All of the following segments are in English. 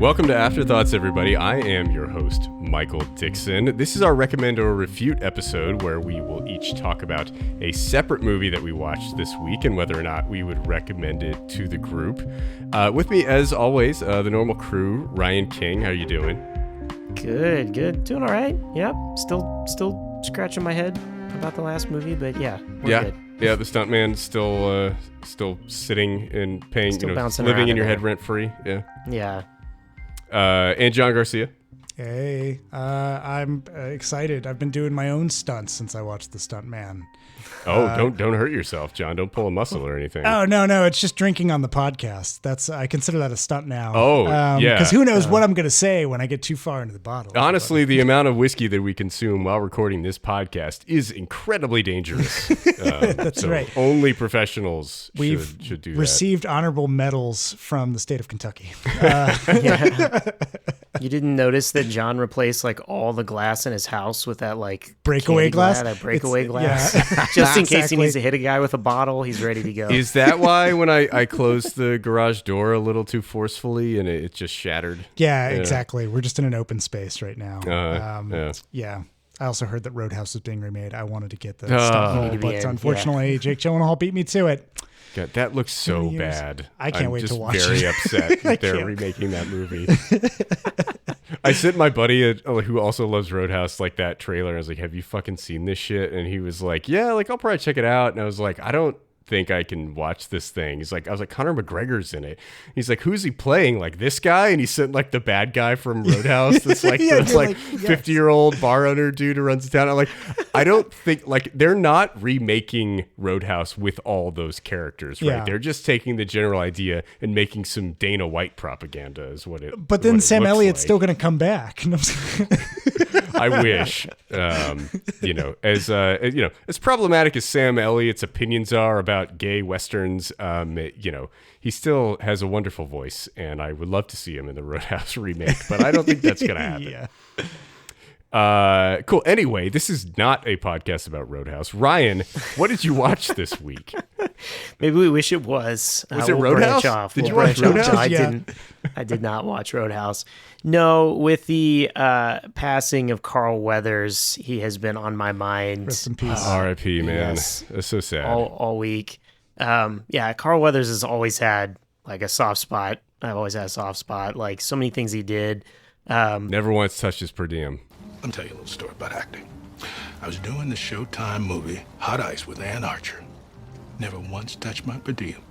Welcome to Afterthoughts, everybody. I am your host, Michael Dixon. This is our Recommend or Refute episode where we will each talk about a separate movie that we watched this week and whether or not we would recommend it to the group. With me, as always, the normal crew, Ryan King. How you doing? Good. Doing all right. Yep. Still scratching my head about the last movie, but yeah, we're good. Yeah, the stuntman still sitting and paying, still living in your head rent free. Yeah. And John Garcia. Hey, I'm excited. I've been doing my own stunts since I watched The Stuntman. Oh, don't hurt yourself, John. Don't pull a muscle or anything. Oh, no. It's just drinking on the podcast. I consider that a stunt now. Oh, yeah. Because who knows what I'm going to say when I get too far into the bottle. Honestly, the amount of whiskey that we consume while recording this podcast is incredibly dangerous. That's right. Only professionals should do that. We've received honorable medals from the state of Kentucky. You didn't notice that John replaced like all the glass in his house with that like breakaway glass? That breakaway glass. Yeah. Just in case he needs to hit a guy with a bottle, he's ready to go. Is that why when I closed the garage door a little too forcefully and it just shattered? Yeah, exactly. We're just in an open space right now. Yeah. I also heard that Roadhouse was being remade. I wanted to get the stunt role, but unfortunately, Jake Gyllenhaal beat me to it. God, that looks so bad. I can't wait to watch it. I'm just very upset that they're remaking that movie. I sent my buddy who also loves Roadhouse like that trailer. I was like, have you fucking seen this shit? And he was like, yeah, like I'll probably check it out. And I was like, I don't think I can watch this thing. I was like, Conor McGregor's in it. He's like, who's he playing? Like this guy? And he sent like the bad guy from Roadhouse. That's like the 50-year-old bar owner dude who runs the town. I'm like, I don't think like they're not remaking Roadhouse with all those characters, right? Yeah. They're just taking the general idea and making some Dana White propagda is what it. But then Sam Elliott's still going to come back. I wish, as problematic as Sam Elliott's opinions are about gay Westerns, he still has a wonderful voice, and I would love to see him in the Roadhouse remake, but I don't think that's going to happen. Yeah. Cool. Anyway, this is not a podcast about Roadhouse. Ryan, what did you watch this week? Maybe we wish it was. Was it Roadhouse? Did you watch Roadhouse? I did not watch Roadhouse. No, with the passing of Carl Weathers, he has been on my mind. Rest in peace. R.I.P., man. Yes. That's so sad. All week. Carl Weathers has always had like a soft spot. I've always had a soft spot. Like so many things he did. Never once touched his per diem. Let me tell you a little story about acting. I was doing the Showtime movie Hot Ice with Ann Archer. Never once touched my per diem.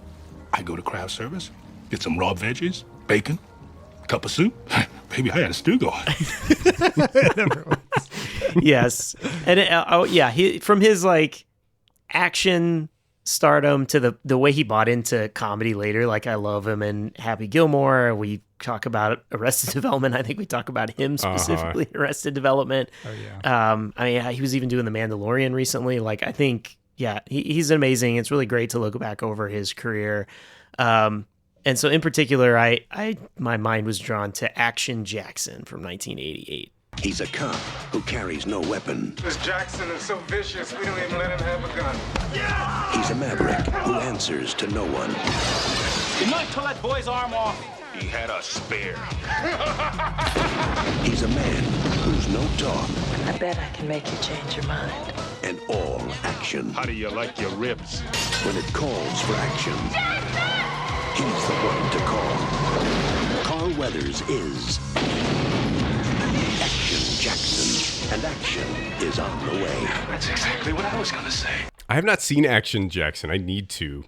I go to craft service, get some raw veggies, bacon, cup of soup. Baby, I had a stew going. Yes. And he from his like action stardom to the way he bought into comedy later. Like I love him in Happy Gilmore. We talk about Arrested Development. I think we talk about him specifically in Arrested Development. Oh yeah. He was even doing The Mandalorian recently. Like I think, he's amazing. It's really great to look back over his career. And so in particular, my mind was drawn to Action Jackson from 1988. He's a cop who carries no weapon. This Jackson is so vicious, we don't even let him have a gun. Yeah! He's a maverick who answers to no one. You might pull that boy's arm off. He had a spare. He's a man who's no talk. I bet I can make you change your mind. And all action. How do you like your ribs? When it calls for action, he's the one to call. Carl Weathers is Action Jackson, and action is on the way. That's exactly what I was going to say. I have not seen Action Jackson. I need to.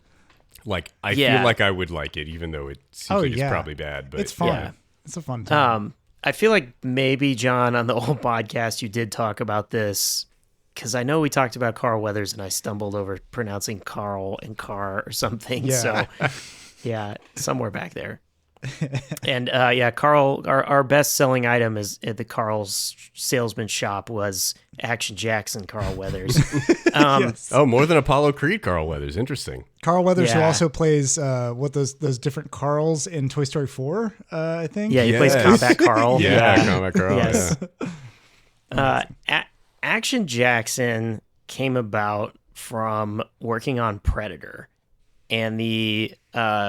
I feel like I would like it, even though it seems like it's probably bad. But it's fun. Yeah. It's a fun time. I feel like maybe, John, on the old podcast, you did talk about this, because I know we talked about Carl Weathers, and I stumbled over pronouncing Carl and Car or something. Yeah. So, somewhere back there. And Carl, our best-selling item is at the Carl's salesman shop was Action Jackson Carl Weathers. Yes. Oh, more than Apollo Creed Carl Weathers. Interesting. Carl Weathers, who also plays those different Carls in Toy Story 4, I think. Yeah, he plays Combat Carl. Combat Carl. Yes. Action Jackson came about from working on Predator. and the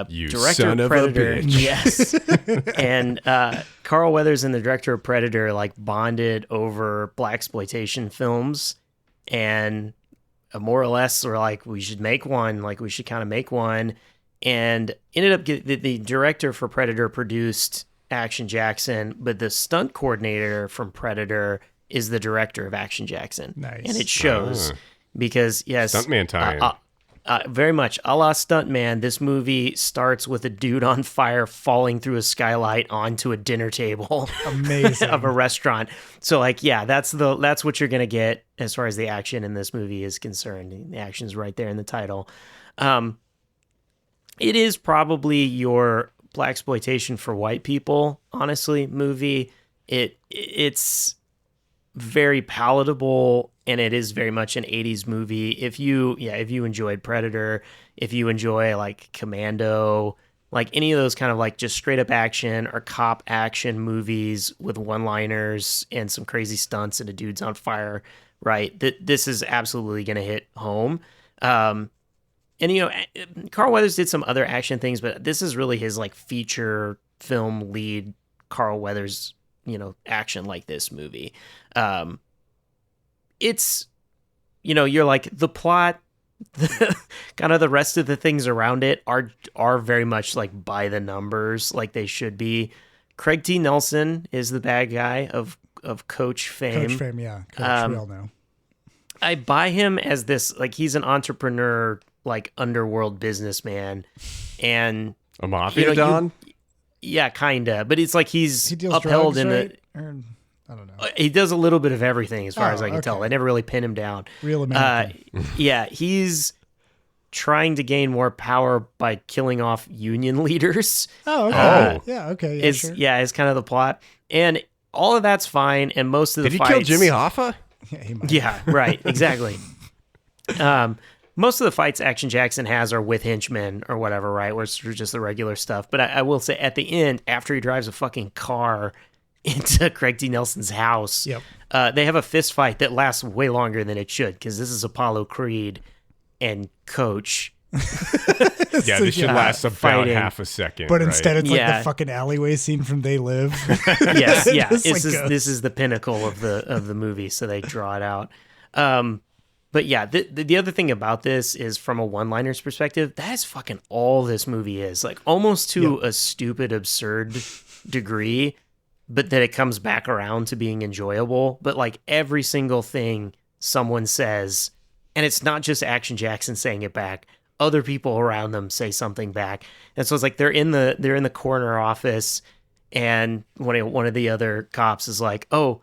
You director son of of a Predator. bitch. Yes, and Carl Weathers and the director of Predator like bonded over blaxploitation films, and more or less were like, we should make one. Like we should kind of make one, and ended up the director for Predator produced Action Jackson, but the stunt coordinator from Predator is the director of Action Jackson. Nice. And it shows because, yes, Stuntman time. very much a la Stuntman. This movie starts with a dude on fire falling through a skylight onto a dinner table Amazing. of a restaurant. So like, yeah, that's what you're going to get as far as the action in this movie is concerned. The action's right there in the title. It is probably your blaxploitation for white people, honestly, movie. It's very palatable, and it is very much an 80s movie. If you enjoyed Predator, if you enjoy like Commando, like any of those kind of like just straight up action or cop action movies with one-liners and some crazy stunts and a dude's on fire, right? This is absolutely going to hit home. And Carl Weathers did some other action things, but this is really his like feature film lead Carl Weathers, action like this movie. It's, you're like the plot, kind of the rest of the things around it are very much like by the numbers, like they should be. Craig T. Nelson is the bad guy of Coach fame. Coach fame, yeah. Coach, we all know. I buy him as this, like he's an entrepreneur, like underworld businessman, and A mafia don? Yeah, kinda. But it's like he deals upheld drugs, in right? I don't know. He does a little bit of everything, as far as I can okay. tell. I never really pin him down. Real American. Yeah, he's trying to gain more power by killing off union leaders. Oh, okay. Yeah, okay. Yeah, it's sure. it's kind of the plot, and all of that's fine. And most of the Did he fights, kill Jimmy Hoffa? Yeah, he might. Yeah, right, exactly. Most of the fights Action Jackson has are with henchmen or whatever, right? Where it's just the regular stuff. But I will say, at the end, after he drives a fucking car into Craig T. Nelson's house, Yep. They have a fist fight that lasts way longer than it should, because this is Apollo Creed and Coach. Yeah, this should last about fighting. half a second. But right? instead, it's like Yeah. the fucking alleyway scene from They Live. Yes, yeah. Just This is the pinnacle of the movie, so they draw it out. But yeah, the other thing about this is, from a one-liners perspective, that is fucking all this movie is. Like, almost to a stupid, absurd degree, but that it comes back around to being enjoyable. But like every single thing someone says, and it's not just Action Jackson saying it back, other people around them say something back. And so it's like they're in the corner office, and one of the other cops is like, "Oh,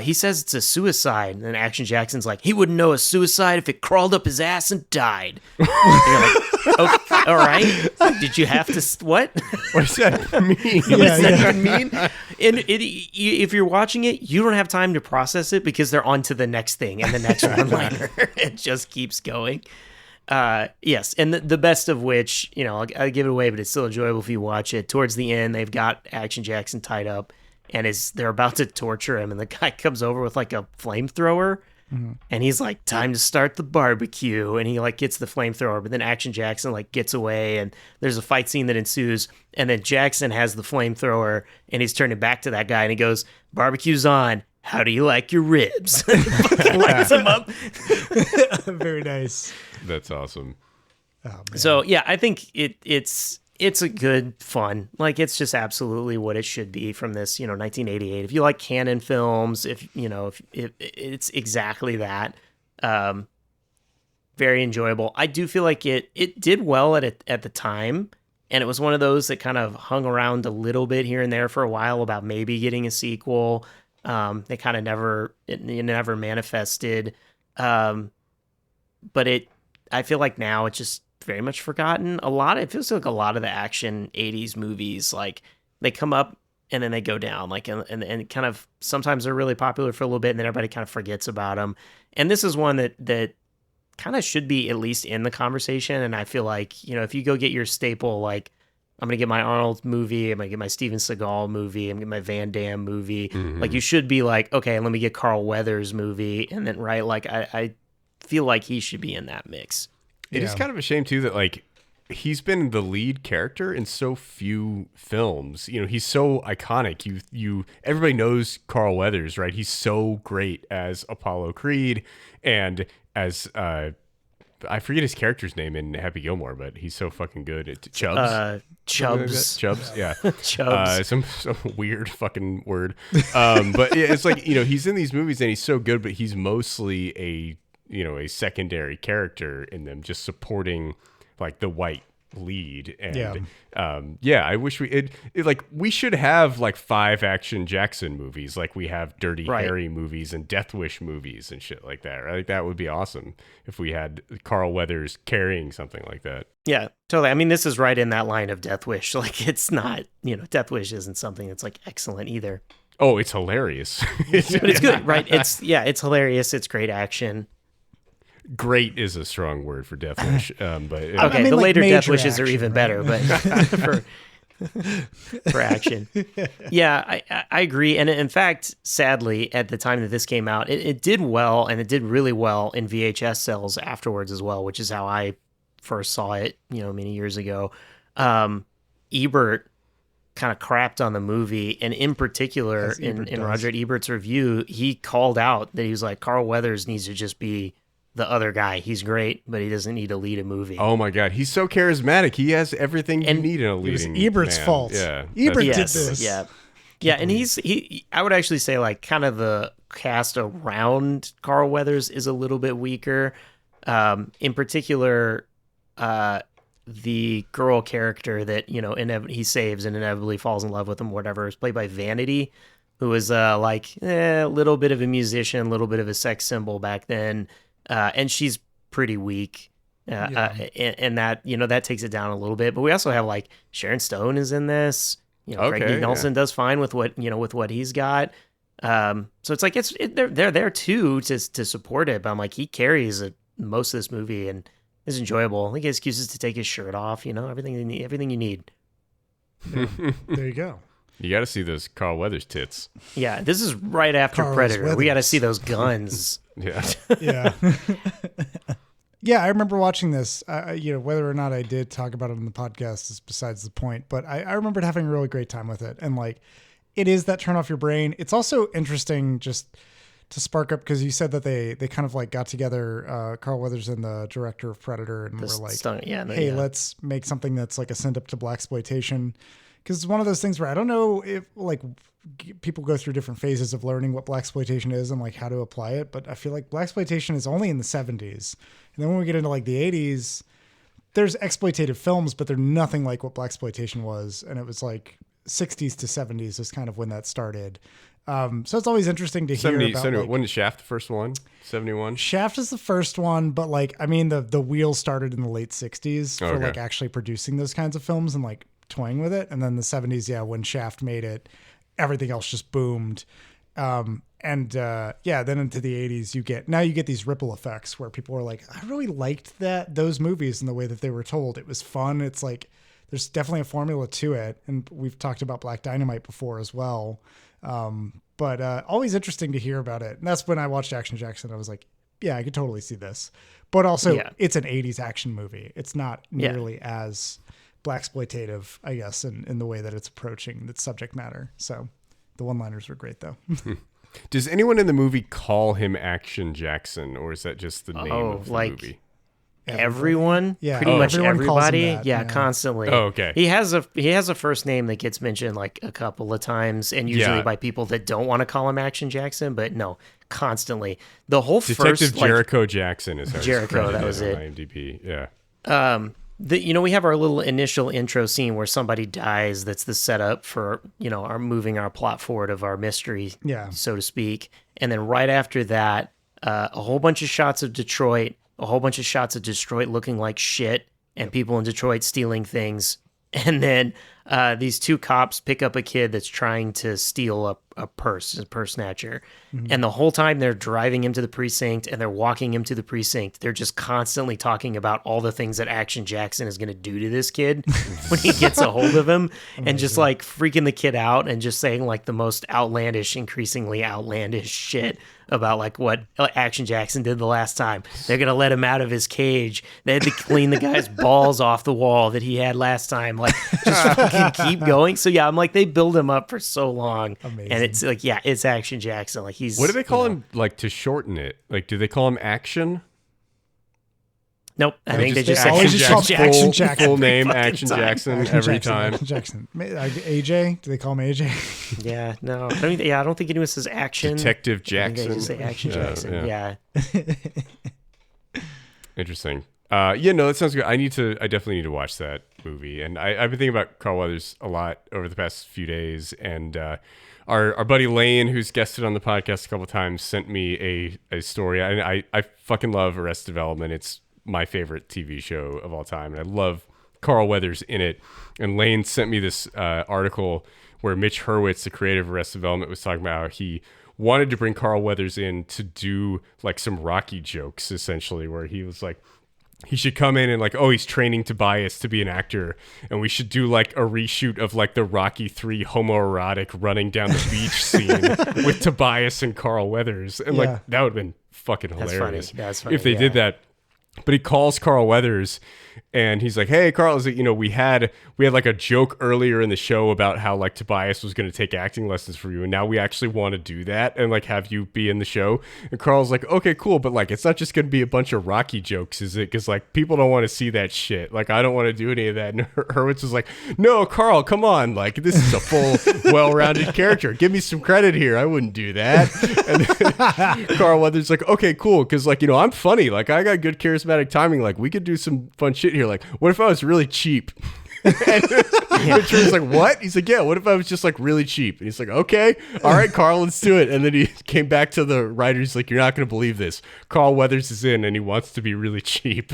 he says it's a suicide." And then Action Jackson's like, "He wouldn't know a suicide if it crawled up his ass and died." And you're like, "Okay, all right. Did you have to what? What does that mean? What does that even mean?" And if you're watching it, you don't have time to process it, because they're on to the next thing and the next one-liner. It just keeps going. Yes, and the best of which, I'll give it away, but it's still enjoyable if you watch it. Towards the end, they've got Action Jackson tied up, and they're about to torture him, and the guy comes over with like a flamethrower, and he's like, "Time to start the barbecue," and he like gets the flamethrower, but then Action Jackson like gets away, and there's a fight scene that ensues, and then Jackson has the flamethrower, and he's turning back to that guy, and he goes, "Barbecue's on. How do you like your ribs?" Fucking lights him up. Very nice. That's awesome. Oh, man. So yeah, I think it's a good fun. Like, it's just absolutely what it should be from this, 1988. If you like canon films, if it's exactly that. Very enjoyable. I do feel like it did well at the time, and it was one of those that kind of hung around a little bit here and there for a while about maybe getting a sequel. They kind of never manifested. But I feel like now it's just very much forgotten. It feels like a lot of the action 80s movies, like, they come up and then they go down, like, and kind of sometimes they're really popular for a little bit, and then everybody kind of forgets about them. And this is one that kind of should be at least in the conversation. And I feel like, if you go get your staple, like, I'm going to get my Arnold movie, I'm going to get my Steven Seagal movie, I'm going to get my Van Damme movie. Like, you should be like, okay, let me get Carl Weathers movie. And then, right, like, I feel like he should be in that mix. It is kind of a shame too that, like, he's been the lead character in so few films. You know, he's so iconic. Everybody knows Carl Weathers, right? He's so great as Apollo Creed and as I forget his character's name in Happy Gilmore, but he's so fucking good at Chubbs. Chubbs, yeah. Chubbs. Some weird fucking word. But it's like, you know, he's in these movies and he's so good, but he's mostly a secondary character in them, just supporting like the white lead. And I wish we should have like 5 Action Jackson movies, like we have Dirty Harry movies and Death Wish movies and shit like that. Right? Like that would be awesome if we had Carl Weathers carrying something like that. Yeah, totally. I mean, this is right in that line of Death Wish. Like, it's not, Death Wish isn't something that's like excellent either. Oh, it's hilarious. But it's good, right? It's hilarious. It's great action. Great is a strong word for Death Wish, but okay, the later Death Wishes are even better, but for action, yeah, I agree. And in fact, sadly, at the time that this came out, it did well, and it did really well in VHS sales afterwards as well, which is how I first saw it, many years ago. Ebert kind of crapped on the movie, and in particular, in Roger Ebert's review, he called out that he was like, Carl Weathers needs to just be the other guy. He's great, but he doesn't need to lead a movie. Oh my God, he's so charismatic. He has everything you need in a leading. It was Ebert's man. fault. Yeah, Ebert did this. Yeah, and I would actually say like kind of the cast around Carl Weathers is a little bit weaker. In particular, the girl character that he saves and inevitably falls in love with him, whatever, is played by Vanity, who was a little bit of a musician, a little bit of a sex symbol back then. And she's pretty weak, and that that takes it down a little bit. But we also have like Sharon Stone is in this. Craig D. Nelson does fine with what he's got. So it's like they're there too to support it. But I'm like, he carries most of this movie and is enjoyable. I think he has excuses to take his shirt off. Everything you need. Yeah. There you go. You got to see those Carl Weathers tits. Yeah, this is right after Carl's Predator. Weathers. We got to see those guns. Yeah. Yeah. Yeah, I remember watching this. Whether or not I did talk about it on the podcast is besides the point, but I remembered having a really great time with it. And like, it is that turn off your brain. It's also interesting just to spark up, because you said that they kind of like got together, Carl Weathers and the director of Predator, and were like, hey, let's make something that's like a send up to blaxploitation. Because it's one of those things where I don't know if like people go through different phases of learning what blaxploitation is and like how to apply it. But I feel like blaxploitation is only in the 70s. And then when we get into like the 80s, there's exploitative films, but they're nothing like what blaxploitation was. And it was like 60s to 70s is kind of when that started. So it's always interesting to hear about. 70, wasn't Shaft the first one? 71? Shaft is the first one, but like, I mean, the wheel started in the late 60s for like actually producing those kinds of films and like toying with it. And then the 70s, when Shaft made it, everything else just boomed. Then into the 80s, you get these ripple effects where people are like, I really liked those movies and the way that they were told. It was fun. It's like, there's definitely a formula to it. And we've talked about Black Dynamite before as well. But always interesting to hear about it. And that's when I watched Action Jackson. I was like, yeah, I could totally see this. But also it's an 80s action movie. It's not nearly as blaxploitative, I guess, in the way that it's approaching its subject matter. So the one-liners were great, though. Does anyone in the movie call him Action Jackson, or is that just the name of the movie? Everyone, pretty much everybody, constantly. Oh, okay. He has a first name that gets mentioned like a couple of times, and usually by people that don't want to call him Action Jackson, but no, constantly. The whole Detective Jericho Jackson is how Jericho. That was it. On IMDb. Yeah. We have our little initial intro scene where somebody dies. That's the setup for our moving our plot forward of our mystery, so to speak. And then right after that, a whole bunch of shots of Detroit. A whole bunch of shots of Detroit looking like shit and people in Detroit stealing things. And then these two cops pick up a kid that's trying to steal a purse snatcher. And the whole time they're driving him to the precinct and they're walking him to the precinct, they're just constantly talking about all the things that Action Jackson is going to do to this kid when he gets a hold of him and just like freaking the kid out and just saying like the most increasingly outlandish shit about like what Action Jackson did the last time. They're going to let him out of his cage. They had to clean the guy's balls off the wall that he had last time. Like, just fucking keep going. So yeah, I'm like, they build him up for so long. Amazing. And it's like, yeah, it's Action Jackson. Like he's. What do they call him? Like to shorten it? Like, do they call him Action? Nope. I think they just always say just call him Action Jackson. Full name fucking Action time. Jackson Action every Jackson, time. Action Jackson. AJ? Do they call him AJ? Yeah, no. I don't think anyone says Action. Detective I think they Jackson. just say Action Jackson. Yeah. Interesting. Yeah, no, that sounds good. I definitely need to watch that movie. And I've been thinking about Carl Weathers a lot over the past few days. And our buddy Lane, who's guested on the podcast a couple of times, sent me a story. I fucking love Arrested Development. It's my favorite TV show of all time. And I love Carl Weathers in it. And Lane sent me this article where Mitch Hurwitz, the creator of Arrested Development, was talking about how he wanted to bring Carl Weathers in to do like some Rocky jokes, essentially, where he was like, he should come in and like, oh, he's training Tobias to be an actor, and we should do like a reshoot of like the Rocky 3 homoerotic running down the beach scene with Tobias and Carl Weathers, and like that would have been fucking hilarious. That's funny. If they did that. But he calls Carl Weathers and he's like, hey, Carl, is it, we had like a joke earlier in the show about how like Tobias was going to take acting lessons for you. And now we actually want to do that and like have you be in the show. And Carl's like, okay, cool. But like, it's not just going to be a bunch of Rocky jokes, is it? Because like people don't want to see that shit. Like, I don't want to do any of that. And Hurwitz was like, no, Carl, come on. Like, this is a full, well-rounded character. Give me some credit here. I wouldn't do that. And then Carl Weathers like, okay, cool. Because like, I'm funny. Like, I got good charismatic timing. Like, we could do some fun shit here. Like, what if I was really cheap? And Richard's like, what? He's like, yeah, what if I was just like really cheap? And he's like, okay, all right, Carl, let's do it. And then he came back to the writers like, you're not going to believe this. Carl Weathers is in and he wants to be really cheap.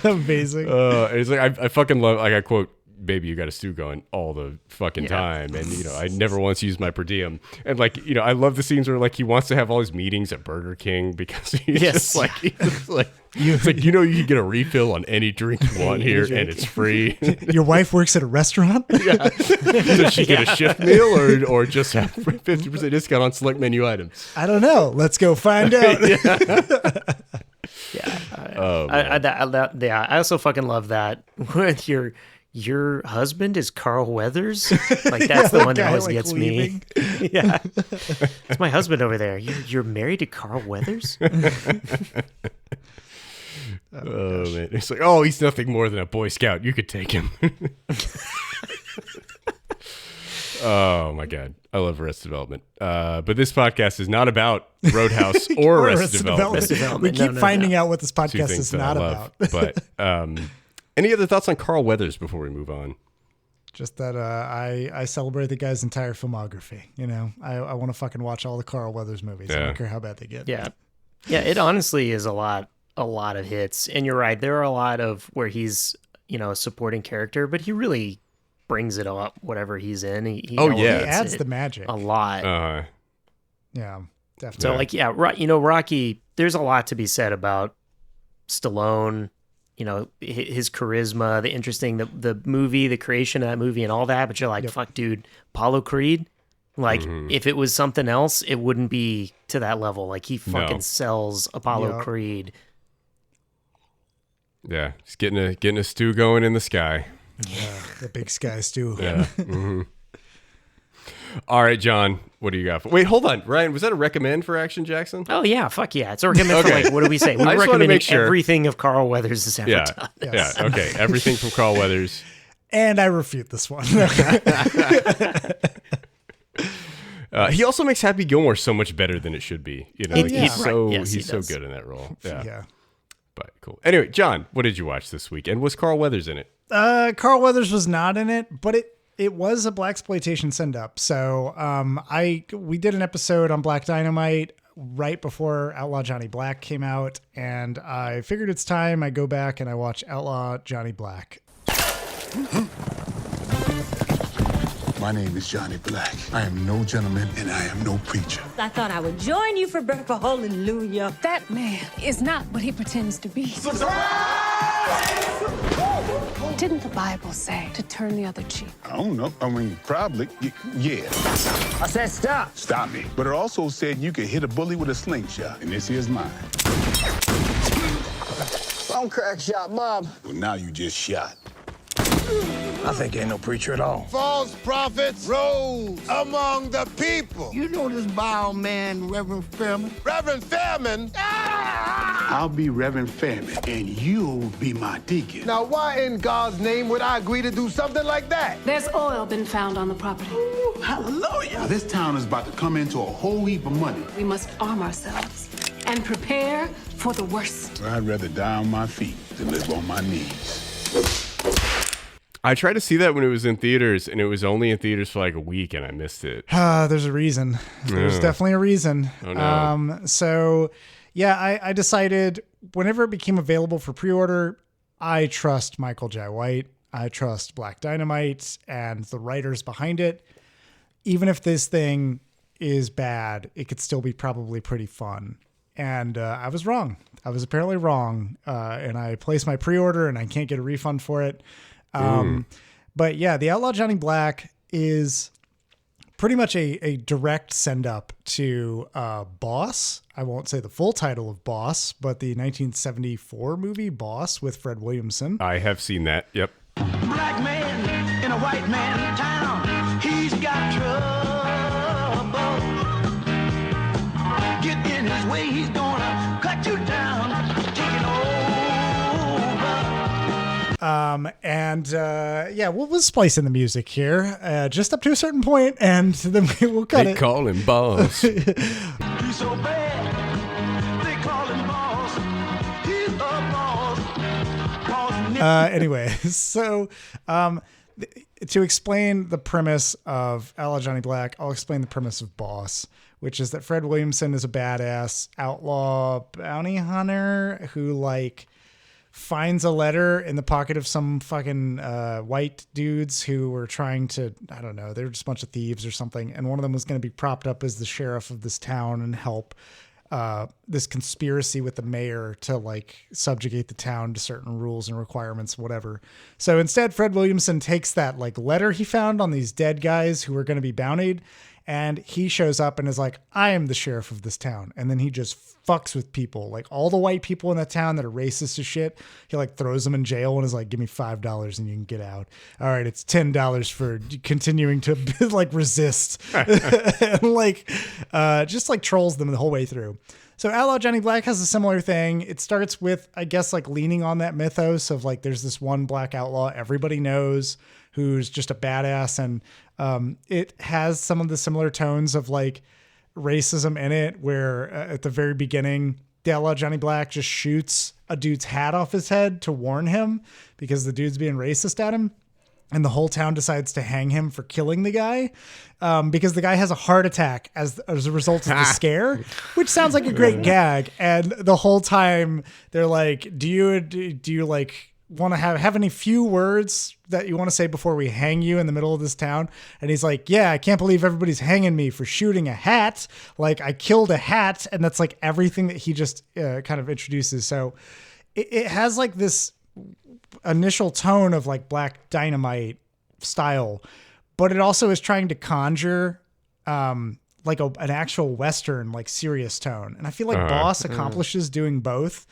Amazing. And he's like, I fucking love, like, I quote, baby, you got a stew going all the fucking time. And, I never once used my per diem. And like, I love the scenes where like he wants to have all his meetings at Burger King because he's just like, it's like, you can get a refill on any drink you want here and it's free. Your wife works at a restaurant? Yeah. Does she get a shift meal or just have 50% discount on select menu items? I don't know. Let's go find out. I also fucking love that with your husband is Carl Weathers. Like that's the one that always gets me. Yeah, it's my husband over there. You're married to Carl Weathers. Oh man, it's like, oh, he's nothing more than a Boy Scout. You could take him. Oh my god, I love Arrested Development. But this podcast is not about Roadhouse or Arrested Development. We keep finding out what this podcast is not about. But any other thoughts on Carl Weathers before we move on? Just that I celebrate the guy's entire filmography. I want to fucking watch all the Carl Weathers movies. I don't care how bad they get. Yeah. It honestly is a lot of hits. And you're right, there are a lot of where he's a supporting character, but he really brings it up whatever he's in. He adds the magic a lot. Yeah, definitely. So like Rocky, there's a lot to be said about Stallone, his charisma, the interesting, the movie, the creation of that movie and all that. But you're like, fuck, dude, Apollo Creed. Like, if it was something else, it wouldn't be to that level. Like, he fucking sells Apollo Creed. Yeah, he's getting a stew going in the sky. Yeah, the big sky stew. Yeah. Mm-hmm. All right, John, what do you got? Wait, hold on, Ryan. Was that a recommend for Action Jackson? Oh yeah, fuck yeah, it's a recommend for like, what do we say? We recommend everything of Carl Weathers has ever done. Yes. Yeah, okay, everything from Carl Weathers. And I refute this one. He also makes Happy Gilmore so much better than it should be. He's so good in that role. Yeah. But cool. Anyway, John, what did you watch this week? And was Carl Weathers in it? Carl Weathers was not in it, but it was a blaxploitation send up. So we did an episode on Black Dynamite right before Outlaw Johnny Black came out, and I figured it's time I go back and I watch Outlaw Johnny Black. My name is Johnny Black. I am no gentleman and I am no preacher. I thought I would join you for breakfast. Hallelujah. That man is not what he pretends to be. Didn't the Bible say to turn the other cheek? I don't know. I mean, probably. Yeah. I said stop. Stop me. But it also said you could hit a bully with a slingshot. And this here's mine. Don't crack shot, Bob. Well, now you just shot. I think ain't no preacher at all. False prophets rose among the people. You know this vile man, Reverend Fairman? Reverend Fairman? I'll be Reverend Fairman, and you'll be my deacon. Now, why in God's name would I agree to do something like that? There's oil been found on the property. Ooh, hallelujah. Now, this town is about to come into a whole heap of money. We must arm ourselves and prepare for the worst. I'd rather die on my feet than live on my knees. I tried to see that when it was in theaters, and it was only in theaters for like a week, and I missed it. There's a reason. There's definitely a reason. Oh, no. So, yeah, I decided whenever it became available for pre-order, I trust Michael Jai White. I trust Black Dynamite and the writers behind it. Even if this thing is bad, it could still be probably pretty fun. And I was wrong. I was apparently wrong. And I placed my pre-order, and I can't get a refund for it. But yeah, the Outlaw Johnny Black is pretty much a direct send up to Boss. I won't say the full title of Boss, but the 1974 movie Boss with Fred Williamson. I have seen that. Yep. Black man in a white man town. He's got trouble. Get in his way, he's gonna cut you down. Taking over. We'll splice in the music here, just up to a certain point, and then we'll cut it. They call him Boss. He's so bad, they call him Boss. He's a boss. Anyway, so to explain the premise of Outlaw Johnny Black, I'll explain the premise of Boss, which is that Fred Williamson is a badass outlaw bounty hunter who finds a letter in the pocket of some fucking white dudes who were trying to, I don't know, they're just a bunch of thieves or something. And one of them was going to be propped up as the sheriff of this town and help this conspiracy with the mayor to subjugate the town to certain rules and requirements, whatever. So instead, Fred Williamson takes that letter he found on these dead guys who were going to be bountied, and he shows up and is like, I am the sheriff of this town. And then he just fucks with people, all the white people in the town that are racist as shit. He throws them in jail and is like, give me $5 and you can get out. All right, it's $10 for continuing to resist. And just trolls them the whole way through. So Outlaw Johnny Black has a similar thing. It starts with, I guess, leaning on that mythos of there's this one black outlaw everybody knows who's just a badass, and it has some of the similar tones of racism in it, where at the very beginning, the Outlaw Johnny Black just shoots a dude's hat off his head to warn him because the dude's being racist at him. And the whole town decides to hang him for killing the guy because the guy has a heart attack as a result of the scare, which sounds like a great gag. And the whole time they're like, do you want to have any few words that you want to say before we hang you in the middle of this town? And he's like, yeah, I can't believe everybody's hanging me for shooting a hat. I killed a hat. And that's everything that he just kind of introduces. So it has this initial tone of Black Dynamite style, but it also is trying to conjure an actual Western, serious tone. And I feel Boss accomplishes doing both,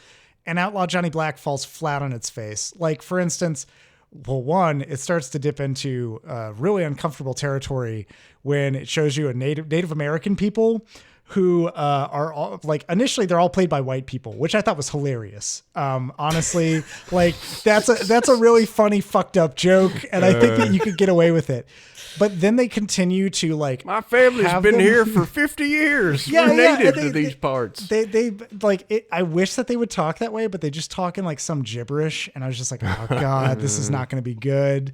and Outlaw Johnny Black falls flat on its face. For instance, one, it starts to dip into really uncomfortable territory when it shows you a Native American people who are all initially they're all played by white people, which I thought was hilarious. Honestly, that's a really funny fucked up joke, and I think that you could get away with it. But then they continue to my family's been here for 50 years. We're native to these parts. I wish that they would talk that way, but they just talk in some gibberish, and I was just like, oh god, this is not going to be good.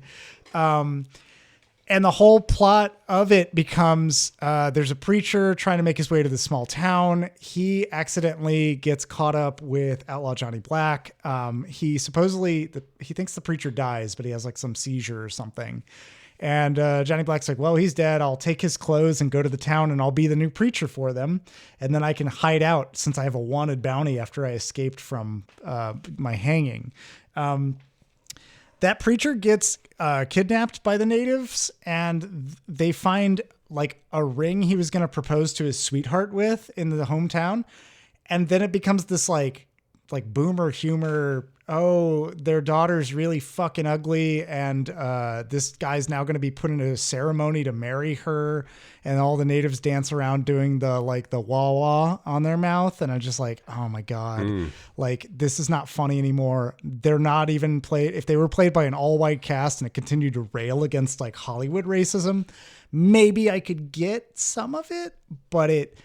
And the whole plot of it becomes there's a preacher trying to make his way to the small town. He accidentally gets caught up with Outlaw Johnny Black. He thinks the preacher dies, but he has like some seizure or something. And Johnny Black's like, well, he's dead. I'll take his clothes and go to the town and I'll be the new preacher for them. And then I can hide out since I have a wanted bounty after I escaped from my hanging. That preacher gets kidnapped by the natives, and they find like a ring he was going to propose to his sweetheart with in the hometown. And then it becomes this like boomer humor. Oh, their daughter's really fucking ugly. And this guy's now going to be put in a ceremony to marry her. And all the natives dance around doing the wah wah on their mouth. And I'm just like, oh my God, like this is not funny anymore. They're not even played. If they were played by an all white cast and it continued to rail against like Hollywood racism, maybe I could get some of it, but it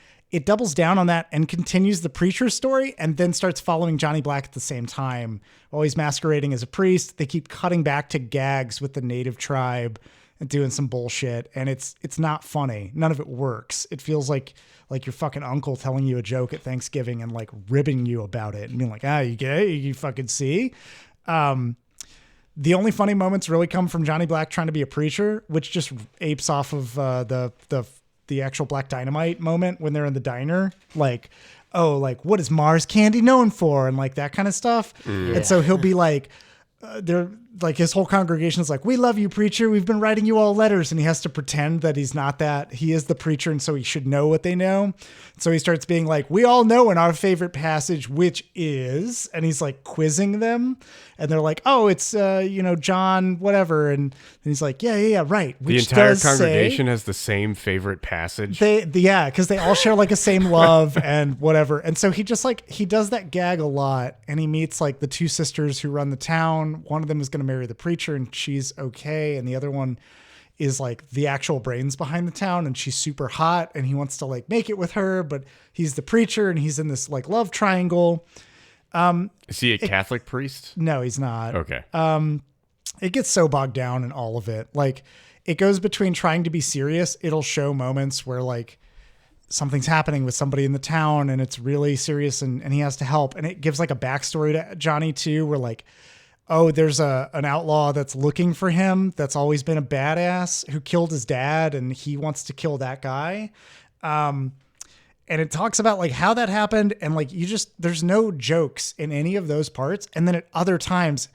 doubles down on that and continues the preacher story and then starts following Johnny Black at the same time while he's masquerading as a priest. They keep cutting back to gags with the native tribe and doing some bullshit. And it's not funny. None of it works. It feels like your fucking uncle telling you a joke at Thanksgiving and like ribbing you about it and being like, you gay? You fucking see? The only funny moments really come from Johnny Black trying to be a preacher, which just apes off of the actual Black Dynamite moment when they're in the diner, like, oh, like what is Mars candy known for? And like that kind of stuff. And so he'll be like, they're like his whole congregation is like, we love you, preacher. We've been writing you all letters. And he has to pretend that he's not that. He is the preacher. And so he should know what they know. So he starts being like, we all know in our favorite passage, which is, and he's like quizzing them. And they're like, oh, it's, John, whatever. And he's like, yeah, right. Which the entire congregation has the same favorite passage. Because they all share like a same love and whatever. And so he just like, he does that gag a lot. And he meets like the two sisters who run the town. One of them is going to marry the preacher and she's okay. And the other one is like the actual brains behind the town and she's super hot and he wants to like make it with her, but he's the preacher and he's in this like love triangle. Is he a Catholic priest? No, he's not. Okay. It gets so bogged down in all of it. Like it goes between trying to be serious. It'll show moments where like something's happening with somebody in the town and it's really serious and he has to help. And it gives like a backstory to Johnny too, where like, oh, there's an outlaw that's looking for him. That's always been a badass who killed his dad and he wants to kill that guy. And it talks about like how that happened. And like, there's no jokes in any of those parts. And then at other times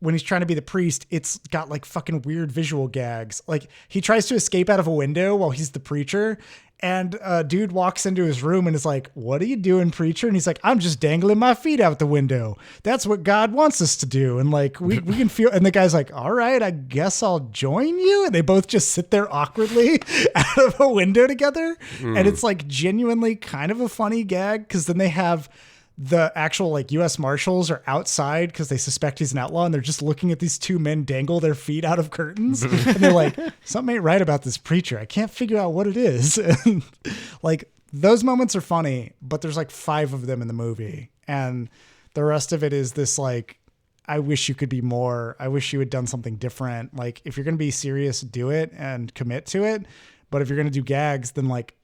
when he's trying to be the priest, it's got like fucking weird visual gags. Like he tries to escape out of a window while he's the preacher. And a dude walks into his room and is like, what are you doing, preacher? And he's like, I'm just dangling my feet out the window. That's what God wants us to do. And like, we can feel, and the guy's like, all right, I guess I'll join you. And they both just sit there awkwardly out of a window together. And it's like genuinely kind of a funny gag. Cause then they have the actual like U.S. Marshals are outside because they suspect he's an outlaw and they're just looking at these two men dangle their feet out of curtains. And they're like, something ain't right about this preacher. I can't figure out what it is. And like those moments are funny, but there's like 5 of them in the movie. And the rest of it is this like, I wish you could be more. I wish you had done something different. Like if you're going to be serious, do it and commit to it. But if you're going to do gags, then like,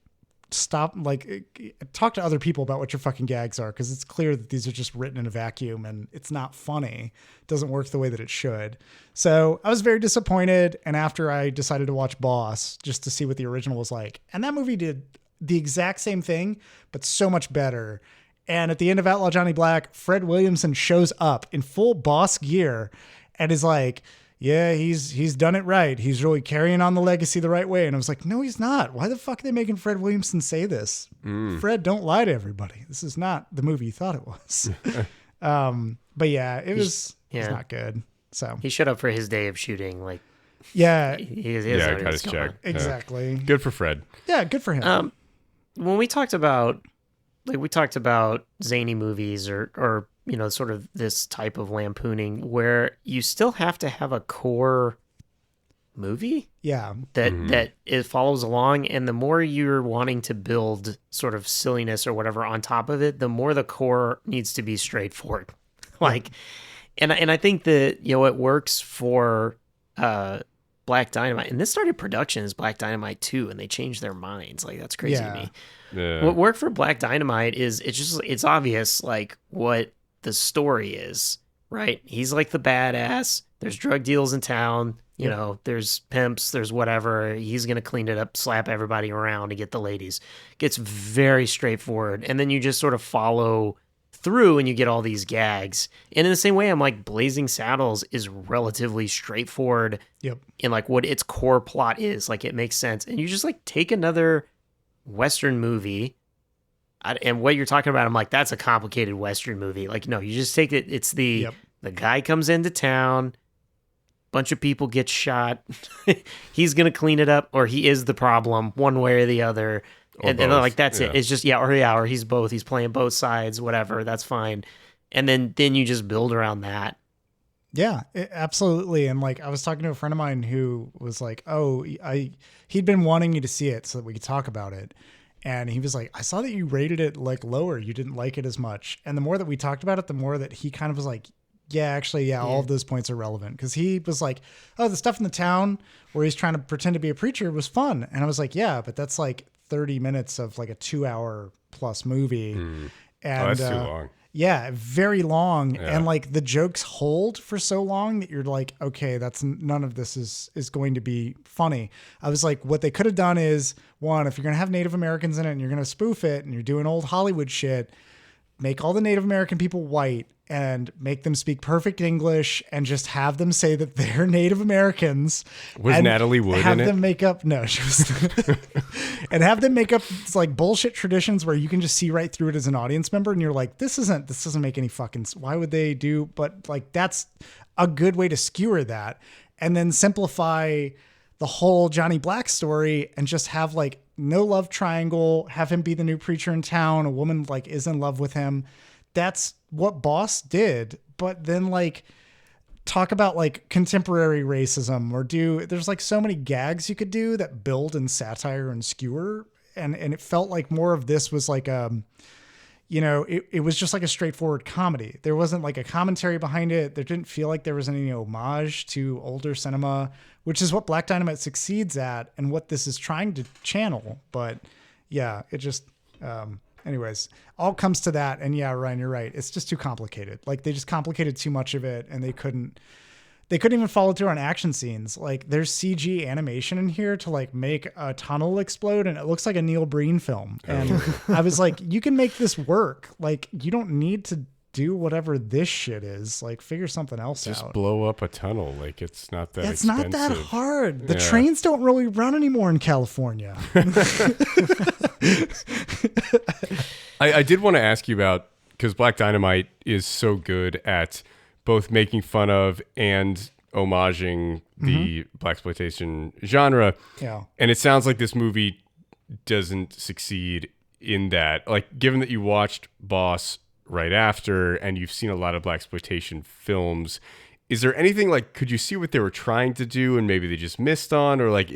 stop, like talk to other people about what your fucking gags are, because it's clear that these are just written in a vacuum and it's not funny. It doesn't work the way that it should. So I was very disappointed. And after I decided to watch Boss just to see what the original was like, and that movie did the exact same thing but so much better. And at the end of Outlaw Johnny Black, Fred Williamson shows up in full Boss gear and is like, yeah, he's done it right. He's really carrying on the legacy the right way. And I was like, no, he's not. Why the fuck are they making Fred Williamson say this? Fred, don't lie to everybody. This is not the movie you thought it was. But yeah, it was not good. So he showed up for his day of shooting. Like, yeah, he got his check. Exactly. Good for Fred. Yeah, good for him. When we talked about zany movies or sort of this type of lampooning where you still have to have a core movie that it follows along, and the more you're wanting to build sort of silliness or whatever on top of it, the more the core needs to be straightforward. Like, and I think that it works for Black Dynamite, and this started production as Black Dynamite 2, and they changed their minds. Like, that's crazy to me. Yeah. What worked for Black Dynamite is it's obvious like what the story is, right? He's like the badass. There's drug deals in town. You know, there's pimps, there's whatever. He's going to clean it up, slap everybody around to get the ladies. Gets very straightforward. And then you just sort of follow through and you get all these gags. And in the same way, I'm like, Blazing Saddles is relatively straightforward in like what its core plot is. Like, it makes sense. And you just like take another Western movie. And what you're talking about, I'm like, that's a complicated Western movie. Like, no, you just take it. It's the guy comes into town. Bunch of people get shot. He's gonna clean it up, or he is the problem, one way or the other. And like that's it. It's just or he's both. He's playing both sides, whatever. That's fine. And then you just build around that. Yeah, absolutely. And like I was talking to a friend of mine who was like, "Oh, he'd been wanting me to see it so that we could talk about it." And he was like, "I saw that you rated it like lower. You didn't like it as much." And the more that we talked about it, the more that he kind of was like, yeah, actually, all of those points are relevant. Because he was like, oh, the stuff in the town where he's trying to pretend to be a preacher was fun. And I was like, yeah, but that's like 30 minutes of like a 2-hour plus movie. And that's too long. Yeah, very long. Yeah. And like the jokes hold for so long that you're like, okay, that's none of this is going to be funny. I was like, what they could have done is, one, if you're going to have Native Americans in it and you're going to spoof it and you're doing old Hollywood shit, make all the Native American people white and make them speak perfect English and just have them say that they're Native Americans. Was Natalie Wood have in them it? make up, no, she was, and have them make up like bullshit traditions where you can just see right through it as an audience member. And you're like, this doesn't make any fucking, why would they do? But like, that's a good way to skewer that. And then simplify the whole Johnny Black story and just have like no love triangle, have him be the new preacher in town. A woman like is in love with him. That's what Boss did. But then like talk about like contemporary racism or there's like so many gags you could do that build in satire and skewer. And it felt like more of this was like, it was just like a straightforward comedy. There wasn't like a commentary behind it. There didn't feel like there was any homage to older cinema, which is what Black Dynamite succeeds at and what this is trying to channel. But yeah, it just, anyways, all comes to that. And yeah, Ryan, you're right. It's just too complicated. Like they just complicated too much of it and they couldn't even follow through on action scenes. Like there's CG animation in here to like make a tunnel explode and it looks like a Neil Breen film. And I was like, you can make this work. Like you don't need to do whatever this shit is. Like figure something else out. Just blow up a tunnel. Like it's not that It's expensive. not that hard. The trains don't really run anymore in California. I did want to ask you about, because Black Dynamite is so good at both making fun of and homaging the blaxploitation genre. Yeah. And it sounds like this movie doesn't succeed in that. Like, given that you watched Boss right after and you've seen a lot of blaxploitation films, is there anything like, could you see what they were trying to do and maybe they just missed on? Or like,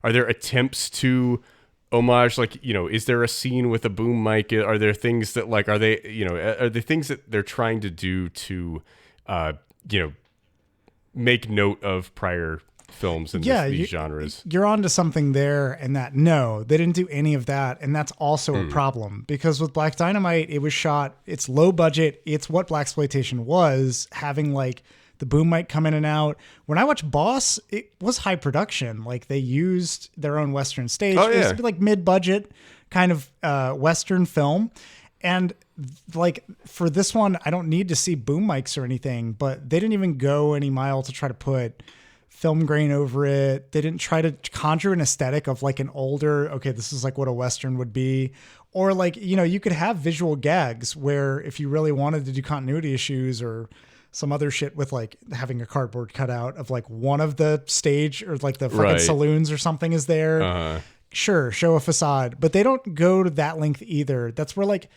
are there attempts to homage? Like, is there a scene with a boom mic? Are there things that like, are there things that they're trying to do to, make note of prior films in these genres? You're onto something there, and that no, they didn't do any of that, and that's also a problem because with Black Dynamite, it was shot. It's low budget. It's what blaxploitation was, having like the boom mic come in and out. When I watched Boss, it was high production. Like they used their own Western stage. Oh, yeah. It was like mid-budget kind of Western film. And like for this one, I don't need to see boom mics or anything, but they didn't even go any mile to try to put film grain over it. They didn't try to conjure an aesthetic of like an older, okay, this is like what a Western would be. Or like, you could have visual gags where if you really wanted to do continuity issues or some other shit with like having a cardboard cutout of like one of the stage or like the fucking saloons or something is there. Sure, show a facade, but they don't go to that length either. That's where like,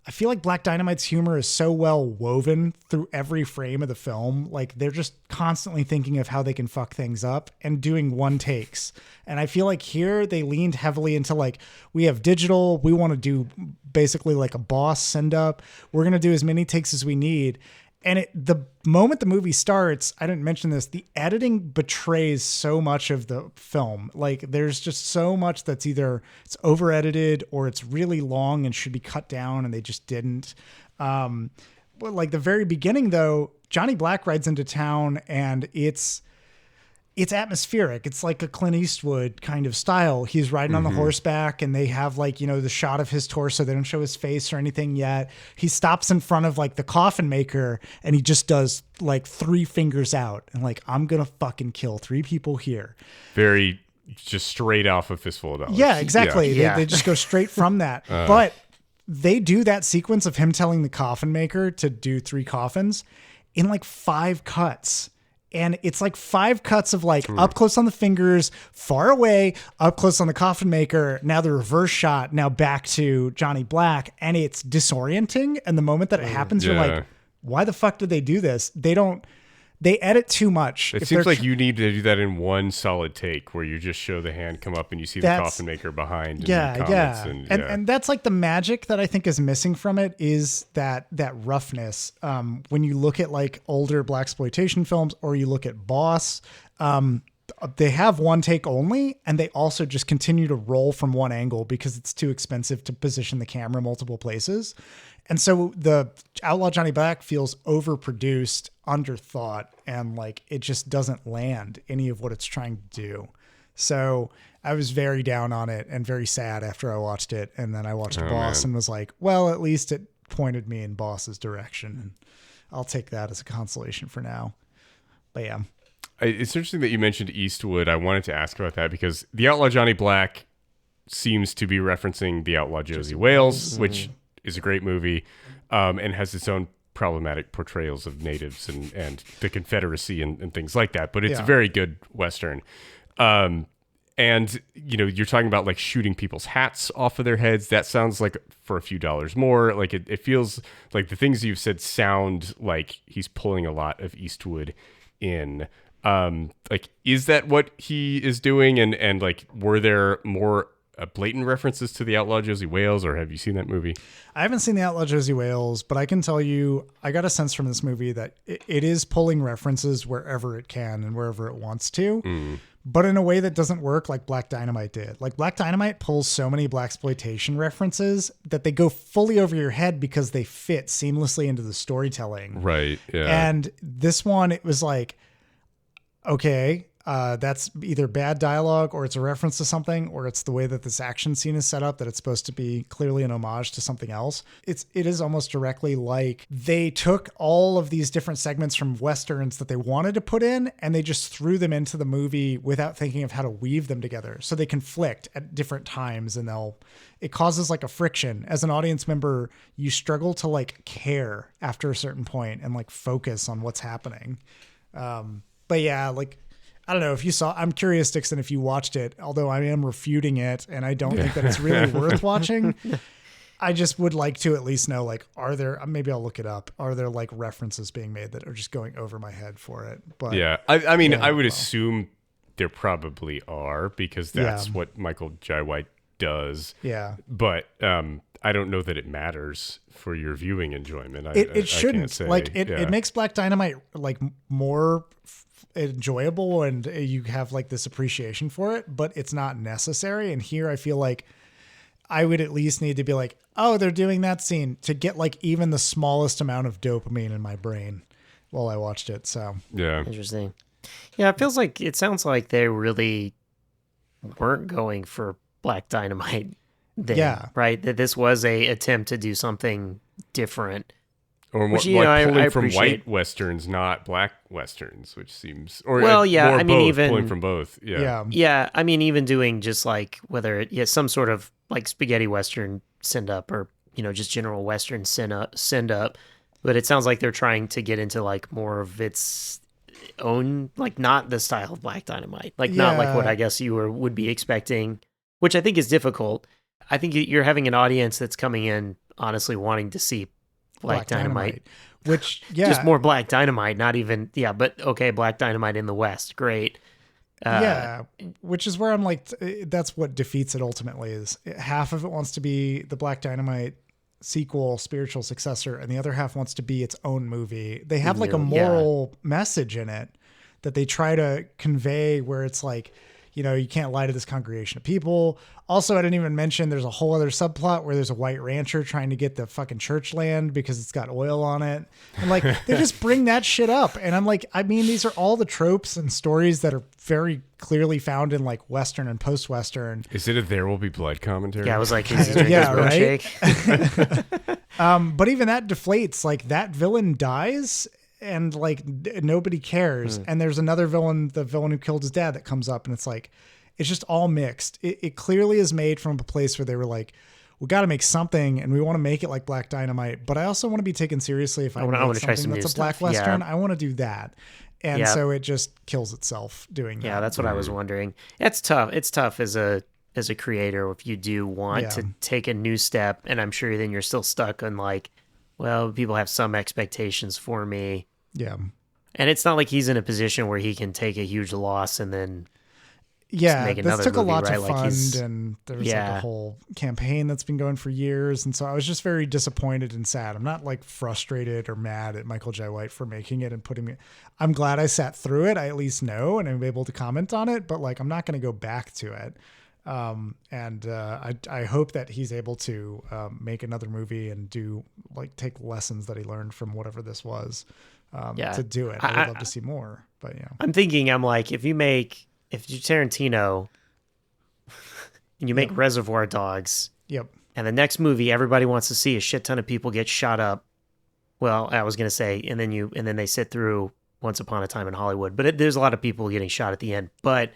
I feel like Black Dynamite's humor is so well woven through every frame of the film. Like they're just constantly thinking of how they can fuck things up and doing one takes. And I feel like here they leaned heavily into like, we have digital, we want to do basically like a Boss send up. We're going to do as many takes as we need. And the moment the movie starts, I didn't mention this, the editing betrays so much of the film. Like there's just so much that's either it's over edited or it's really long and should be cut down and they just didn't. But like the very beginning though, Johnny Black rides into town and it's atmospheric. It's like a Clint Eastwood kind of style. He's riding on the horseback and they have like, you know, the shot of his torso. They don't show his face or anything yet. He stops in front of like the coffin maker and he just does like 3 fingers out and like, I'm going to fucking kill 3 people here. Very just straight off a Fistful of Dollars. Yeah, exactly. Yeah. They just go straight from that. But they do that sequence of him telling the coffin maker to do 3 coffins in like 5 cuts. And it's like 5 cuts of like up close on the fingers, far away, up close on the coffin maker. Now the reverse shot, now back to Johnny Black. And it's disorienting. And the moment that it happens, you're like, why the fuck did they do this? They edit too much. It seems like you need to do that in one solid take where you just show the hand come up and you see the coffin maker behind. And that's like the magic that I think is missing from it is that roughness. When you look at like older blaxploitation films or you look at Boss, they have one take only and they also just continue to roll from one angle because it's too expensive to position the camera multiple places. And so the Outlaw Johnny Black feels overproduced, underthought, and like it just doesn't land any of what it's trying to do. So I was very down on it and very sad after I watched it. And then I watched Boss and was like, well, at least it pointed me in Boss's direction. And I'll take that as a consolation for now. But yeah. It's interesting that you mentioned Eastwood. I wanted to ask about that because the Outlaw Johnny Black seems to be referencing the Outlaw Josie Wales, which is a great movie, and has its own problematic portrayals of natives and the Confederacy and things like that. But it's a very good Western. And, you know, you're talking about like shooting people's hats off of their heads. That sounds like for a few dollars more. Like it feels like the things you've said sound like he's pulling a lot of Eastwood in. Like, is that what he is doing? And like, were there more blatant references to the Outlaw Josie Wales, or have you seen that movie? I haven't seen the Outlaw Josie Wales, but I can tell you, I got a sense from this movie that it is pulling references wherever it can and wherever it wants to, but in a way that doesn't work like Black Dynamite did. Like Black Dynamite pulls so many blaxploitation references that they go fully over your head because they fit seamlessly into the storytelling. Right. Yeah. And this one, it was like, okay, that's either bad dialogue or it's a reference to something, or it's the way that this action scene is set up that it's supposed to be clearly an homage to something else. It is almost directly like they took all of these different segments from Westerns that they wanted to put in and they just threw them into the movie without thinking of how to weave them together. So they conflict at different times and it causes like a friction. As an audience member, you struggle to like care after a certain point and like focus on what's happening. But yeah, like, I don't know if you saw, I'm curious, Dixon, if you watched it, although I am refuting it and I don't think that it's really worth watching. I just would like to at least know, like, are there, maybe I'll look it up. Are there like references being made that are just going over my head for it? But yeah, I mean, I would assume there probably are because that's what Michael Jai White does. Yeah. But, I don't know that it matters for your viewing enjoyment. It shouldn't. Like it makes Black Dynamite like more enjoyable and you have like this appreciation for it, but it's not necessary. And here I feel like I would at least need to be like, oh, they're doing that scene to get like even the smallest amount of dopamine in my brain while I watched it. So yeah. Interesting. Yeah, it sounds like they really weren't going for Black Dynamite then, right? That this was a attempt to do something different. Or more, like pulling from white Westerns, not black Westerns, which seems... Or well, yeah, I mean, both, even... Pulling from both, Yeah, I mean, even doing just like, whether some sort of like spaghetti Western send-up or, you know, just general Western send-up. But it sounds like they're trying to get into like more of its own, like not the style of Black Dynamite. Like not like what I guess you would be expecting, which I think is difficult. I think you're having an audience that's coming in honestly wanting to see Black Dynamite, which just more Black Dynamite, not even but okay, Black Dynamite in the West, great. Which is where I'm like, that's what defeats it ultimately. Is half of it wants to be the Black Dynamite sequel, spiritual successor, and the other half wants to be its own movie. They have like a moral message in it that they try to convey, where it's like, you know, you can't lie to this congregation of people. Also, I didn't even mention there's a whole other subplot where there's a white rancher trying to get the fucking church land because it's got oil on it. And like, they just bring that shit up. And I'm like, I mean, these are all the tropes and stories that are very clearly found in like Western and post-Western. Is it a There Will Be Blood commentary? Yeah, I was like, he's drinking his milkshake. But even that deflates. Like, that villain dies and like nobody cares. And there's another villain, the villain who killed his dad, that comes up, and it's like, it's just all mixed. It clearly is made from a place where they were like, we got to make something, and we want to make it like Black Dynamite, but I also want to be taken seriously. If I want to try something that's a Black Western, I want to do that. And so it just kills itself doing that. Yeah, that's what I was wondering. It's tough. It's tough as a creator if you do want to take a new step, and I'm sure then you're still stuck on like, well, people have some expectations for me. Yeah. And it's not like he's in a position where he can take a huge loss and then make this another took movie, a lot right? to fund, and there was like a whole campaign that's been going for years. And so I was just very disappointed and sad. I'm not like frustrated or mad at Michael J. White for making it and putting me. I'm glad I sat through it. I at least know, and I'm able to comment on it, but like, I'm not going to go back to it. I hope that he's able to make another movie and do like take lessons that he learned from whatever this was to do it. I would love to see more, but I'm thinking, I'm like, if you Tarantino and you make Reservoir Dogs, and the next movie everybody wants to see a shit ton of people get shot up. Well, I was gonna say, and then they sit through Once Upon a Time in Hollywood, but there's a lot of people getting shot at the end. But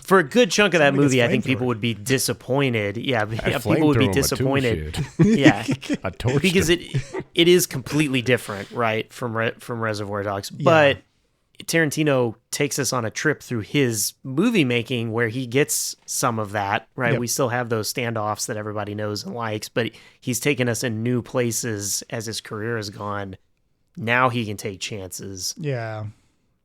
for a good chunk of that movie, I think people would be disappointed. Yeah, people would be disappointed. Because it is completely different, right, from Reservoir Dogs. But Tarantino takes us on a trip through his movie making where he gets some of that, right? Yep. We still have those standoffs that everybody knows and likes, but he's taken us in new places as his career has gone. Now he can take chances. Yeah.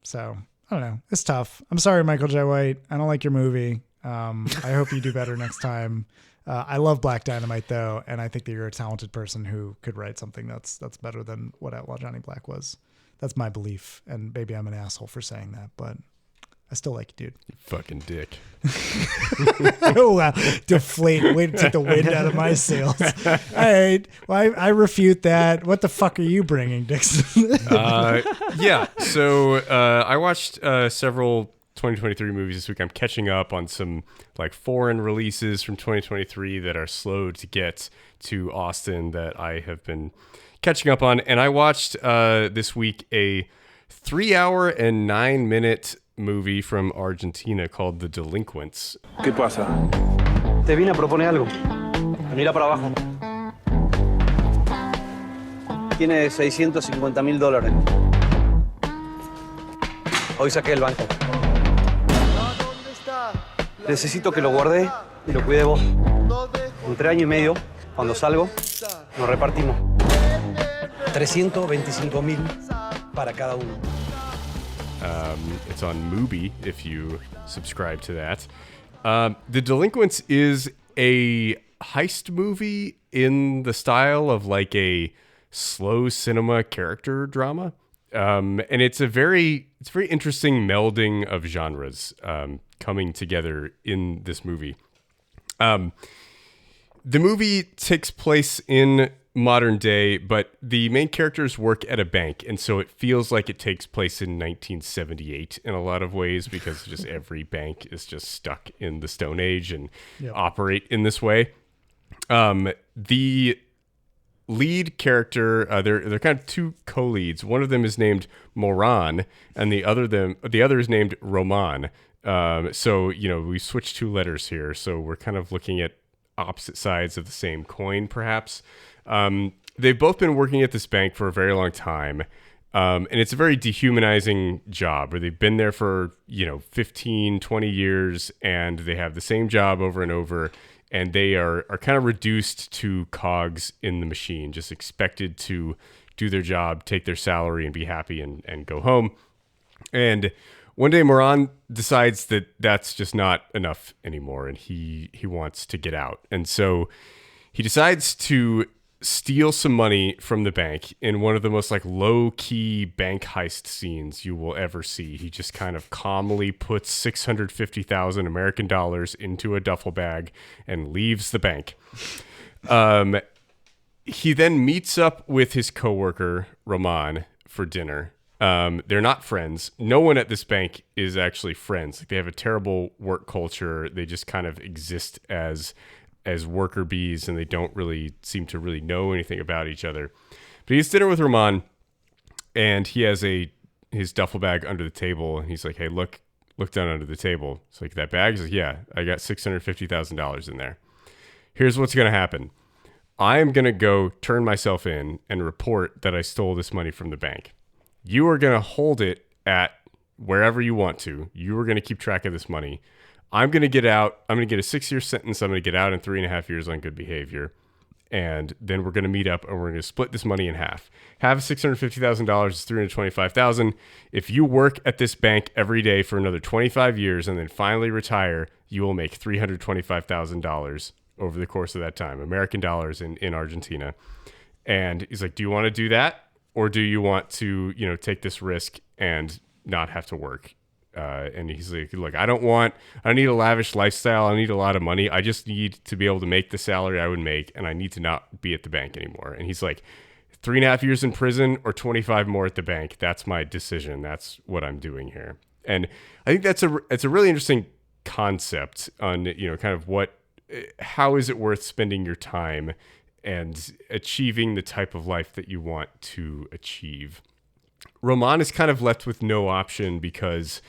So, I don't know. It's tough. I'm sorry, Michael J. White. I don't like your movie. I hope you do better next time. I love Black Dynamite, though, and I think that you're a talented person who could write something that's better than what Outlaw Johnny Black was. That's my belief, and maybe I'm an asshole for saying that, but I still like you, dude. You fucking dick. Oh, wow. Deflate. Way to take the wind out of my sails. All right. Well, I refute that. What the fuck are you bringing, Dixon? So I watched several 2023 movies this week. I'm catching up on some like foreign releases from 2023 that are slow to get to Austin that I have been catching up on. And I watched this week a 3-hour and 9-minute movie from Argentina called The Delinquents. ¿Qué pasa? Te vine a proponer algo. Mira para abajo. Tiene $650,000. Hoy saqué el banco. Necesito que lo guarde y lo cuide vos. Entre año y medio, cuando salgo, nos repartimos. 325,000 para cada uno. It's on Mubi if you subscribe to that. The Delinquents is a heist movie in the style of like a slow cinema character drama. And it's a very interesting melding of genres coming together in this movie. The movie takes place in modern day, but the main characters work at a bank, and so it feels like it takes place in 1978 in a lot of ways, because just every bank is just stuck in the Stone Age and operate in this way. The lead character, they're kind of two co-leads. One of them is named Moran, and the other is named Roman. So we switched 2 letters here, so we're kind of looking at opposite sides of the same coin, perhaps. They've both been working at this bank for a very long time. And it's a very dehumanizing job where they've been there for, 15, 20 years, and they have the same job over and over. And they are kind of reduced to cogs in the machine, just expected to do their job, take their salary, and be happy and go home. And one day Moran decides that that's just not enough anymore, and he wants to get out. And so he decides to steal some money from the bank in one of the most like low-key bank heist scenes you will ever see. He just kind of calmly puts 650,000 American dollars into a duffel bag and leaves the bank. He then meets up with his coworker Roman for dinner. They're not friends. No one at this bank is actually friends. Like, they have a terrible work culture. They just kind of exist as worker bees, and they don't really seem to really know anything about each other. But he has dinner with Roman, and he has his duffel bag under the table, and he's like, "Hey, look down under the table." It's like, "That bag?" He's like, "Yeah, I got $650,000 in there. Here's what's going to happen. I am going to go turn myself in and report that I stole this money from the bank. You are going to hold it at wherever you want to. You are going to keep track of this money. I'm going to get out. I'm going to get a 6-year sentence. I'm going to get out in 3.5 years on good behavior. And then we're going to meet up and we're going to split this money in half. Have $650,000 is $325,000. If you work at this bank every day for another 25 years and then finally retire, you will make $325,000 over the course of that time, American dollars in Argentina." And he's like, "Do you want to do that? Or do you want to, take this risk and not have to work?" And he's like, "Look, I don't need a lavish lifestyle. I need a lot of money. I just need to be able to make the salary I would make, and I need to not be at the bank anymore." And he's like, 3.5 years in prison or 25 more at the bank. That's my decision. That's what I'm doing here. And I think it's a really interesting concept on, kind of how is it worth spending your time and achieving the type of life that you want to achieve. Roman is kind of left with no option because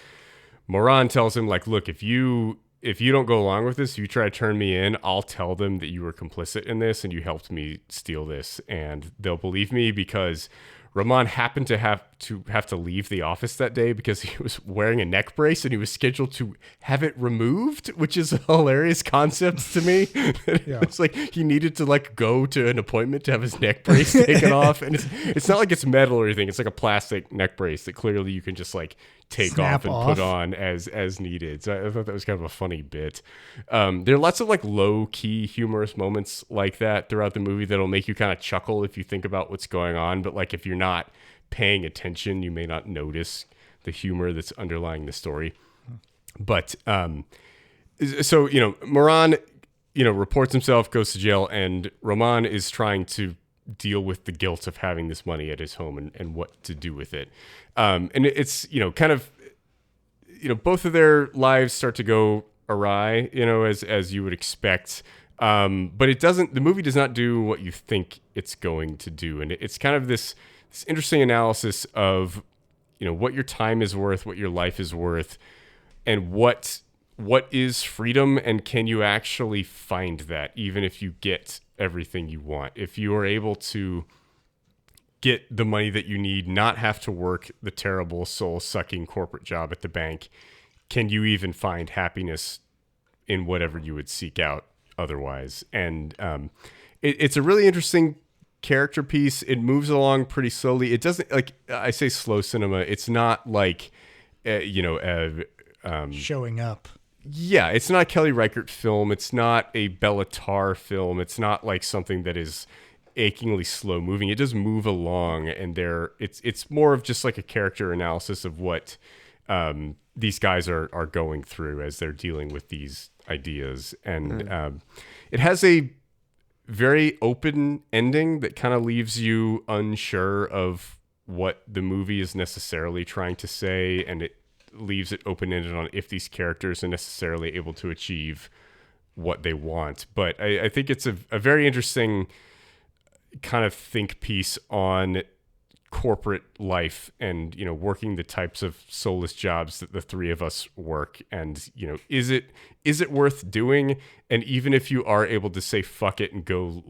Moran tells him, like, "Look, if you don't go along with this, you try to turn me in, I'll tell them that you were complicit in this and you helped me steal this, and they'll believe me," because Roman happened to have to leave the office that day because he was wearing a neck brace and he was scheduled to have it removed, which is a hilarious concept to me. Yeah. It's like he needed to go to an appointment to have his neck brace taken off, and it's not like it's metal or anything. It's like a plastic neck brace that clearly you can just take off and put on as needed. So I thought that was kind of a funny bit. There are lots of low key humorous moments like that throughout the movie that'll make you kind of chuckle if you think about what's going on. But if you're not paying attention, you may not notice the humor that's underlying the story. But so Moran reports himself, goes to jail, and Roman is trying to deal with the guilt of having this money at his home and what to do with it. And it's, kind of, both of their lives start to go awry, as you would expect. But the movie does not do what you think it's going to do. And it's kind of this interesting analysis of, what your time is worth, what your life is worth, and what is freedom, and can you actually find that even if you get everything you want? If you are able to get the money that you need, not have to work the terrible soul-sucking corporate job at the bank, can you even find happiness in whatever you would seek out otherwise? And it's a really interesting character piece. It moves along pretty slowly. It doesn't, I say slow cinema, it's not showing up. Yeah, it's not a Kelly Reichardt film. It's not a Bela Tarr film. It's not something that is achingly slow moving. It does move along, and it's more of just a character analysis of what these guys are going through as they're dealing with these ideas. And it has a very open ending that kind of leaves you unsure of what the movie is necessarily trying to say, and it leaves it open-ended on if these characters are necessarily able to achieve what they want. But I think it's a very interesting kind of think piece on corporate life and, working the types of soulless jobs that the three of us work. And, is it worth doing? And even if you are able to say, fuck it and go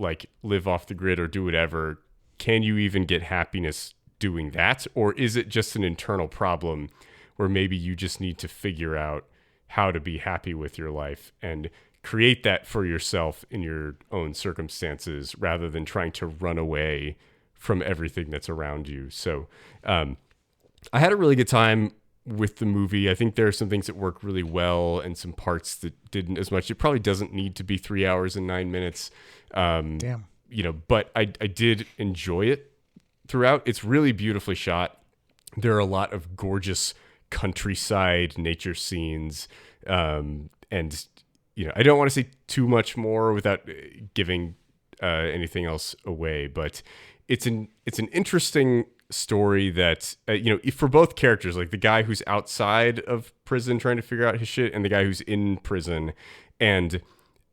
live off the grid or do whatever, can you even get happiness doing that? Or is it just an internal problem where maybe you just need to figure out how to be happy with your life and create that for yourself in your own circumstances rather than trying to run away from everything that's around you? So I had a really good time with the movie. I think there are some things that work really well and some parts that didn't as much. It probably doesn't need to be 3 hours and 9 minutes. Damn. but I did enjoy it throughout. It's really beautifully shot. There are a lot of gorgeous countryside nature scenes. And, I don't want to say too much more without giving anything else away, but it's an interesting story that, for both characters, like the guy who's outside of prison trying to figure out his shit and the guy who's in prison, and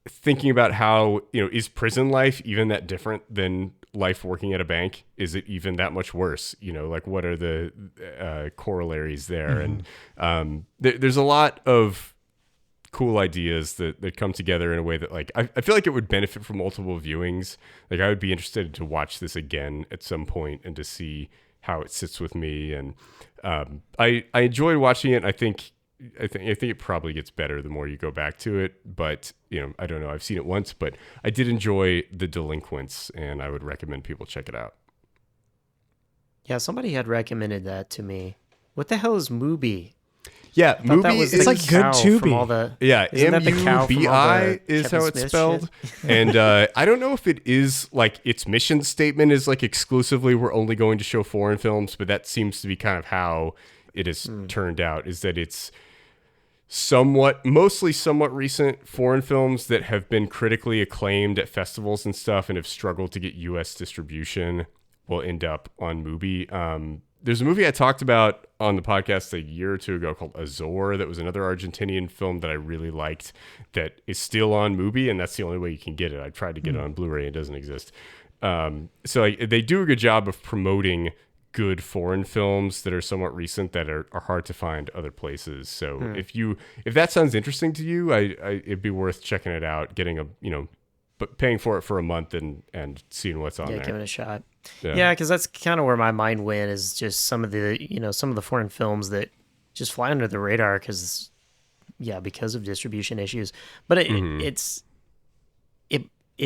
thinking about how, is prison life even that different than life working at a bank? Is it even that much worse? Like what are the corollaries there? And there's a lot of cool ideas that come together in a way that, like, I feel like it would benefit from multiple viewings. Like, I would be interested to watch this again at some point and to see how it sits with me. And I enjoyed watching it. I think it probably gets better the more you go back to it, but I don't know. I've seen it once, but I did enjoy The Delinquents, and I would recommend people check it out. Yeah, somebody had recommended that to me. What the hell is Mubi? Yeah, Mubi it's like good Tubi. Yeah, MUBI is how it's spelled. And I don't know if it is like its mission statement is like exclusively we're only going to show foreign films, but that seems to be kind of how it has turned out, is that it's mostly somewhat recent foreign films that have been critically acclaimed at festivals and stuff and have struggled to get US distribution will end up on Mubi. There's a movie I talked about on the podcast a year or two ago called Azor that was another Argentinian film that I really liked that is still on Mubi, and that's the only way you can get it. I tried to get it on Blu-ray. It doesn't exist. So they do a good job of promoting good foreign films that are somewhat recent that are hard to find other places. So if that sounds interesting to you, it'd be worth checking it out, getting but paying for it for a month and seeing what's on there. Yeah, give it a shot. Yeah, because that's kind of where my mind went, is just some of the foreign films that just fly under the radar because of distribution issues. But it's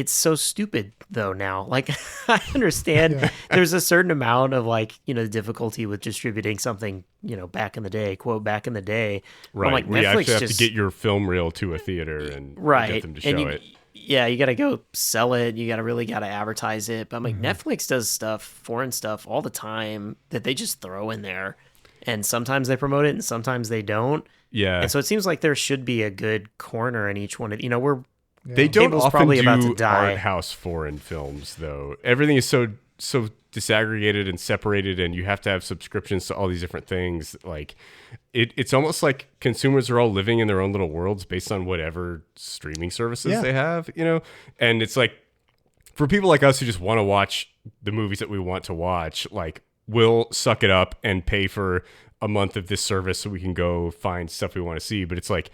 so stupid though now. Like, I understand there's a certain amount of the difficulty with distributing something, back in the day, quote, back in the day. Right. Like, where Netflix you actually have to get your film reel to a theater and get them to show it. Yeah, you got to go sell it. You got to advertise it. But I'm like, Netflix does foreign stuff all the time that they just throw in there. And sometimes they promote it and sometimes they don't. Yeah. And so it seems like there should be a good corner in each one. They don't often do art house foreign films, though. Everything is so disaggregated and separated, and you have to have subscriptions to all these different things. Like, it's almost like consumers are all living in their own little worlds based on whatever streaming services they have, And it's like, for people like us who just want to watch the movies that we want to watch, like, we'll suck it up and pay for a month of this service so we can go find stuff we want to see. But it's like,